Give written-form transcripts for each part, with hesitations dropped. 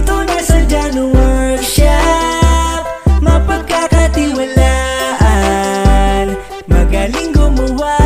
Dito na sa Jano Workshop, mapagkakatiwalaan, magaling gumawa.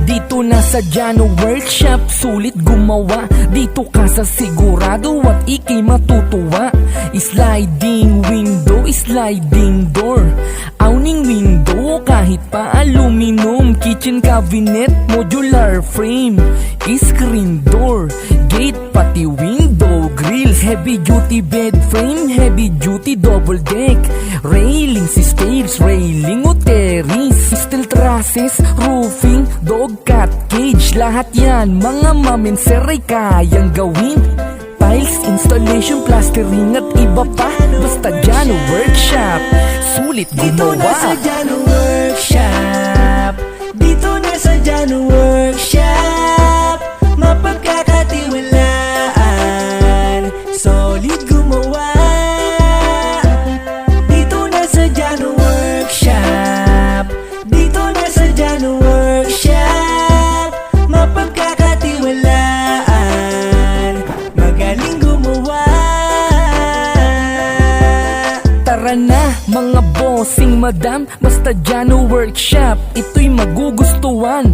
Dito na sa Jano Workshop, sulit gumawa. Dito ka sa sigurado at ika'y matutuwa. Sliding window, sliding door, awning window kahit pa aluminum, kitchen cabinet, modular frame, screen door, gate pati window grills, heavy duty bed frame, heavy duty double deck, railings, stairs, railing o terrace, steel trusses, roofing, dog cat cage, lahat yan mga mamenser ay kayang gawin. Tiles, installation, plastering at iba pa, basta Jano Workshop, sulit gumawa. Dito na sa Jano Workshop, dito na sa Jano Workshop, mapagkakatiwalaan, solid gumawa. Dito na sa Jano Workshop, dito na sa Jano Workshop, mapagkakatiwalaan, magaling gumawa. Tara na mga bossing madam, basta Jano Workshop, ito'y magugustuhan.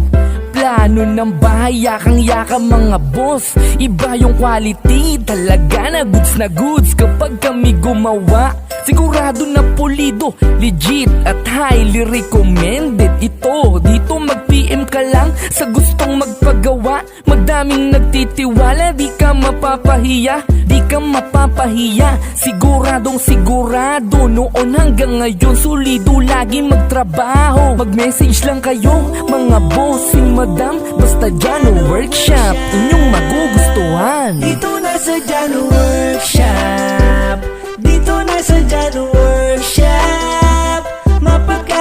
Plano ng bahay, yakang-yaka mga boss, iba yung quality, talaga na goods kapag kami gumawa. Sigurado na pulido, legit at highly recommended. Ito, dito mag-PM ka lang sa gustong magpagawa. Madaming nagtitiwala, di ka mapapahiya, di ka mapapahiya. Siguradong sigurado, noon hanggang ngayon solido lagi magtrabaho. Mag-message lang kayo mga bossing madam, basta Jano Workshop, inyong magugustuhan. Dito na sa Jano Workshop, dito na sa Jano Workshop, mapagkakatiwalaan,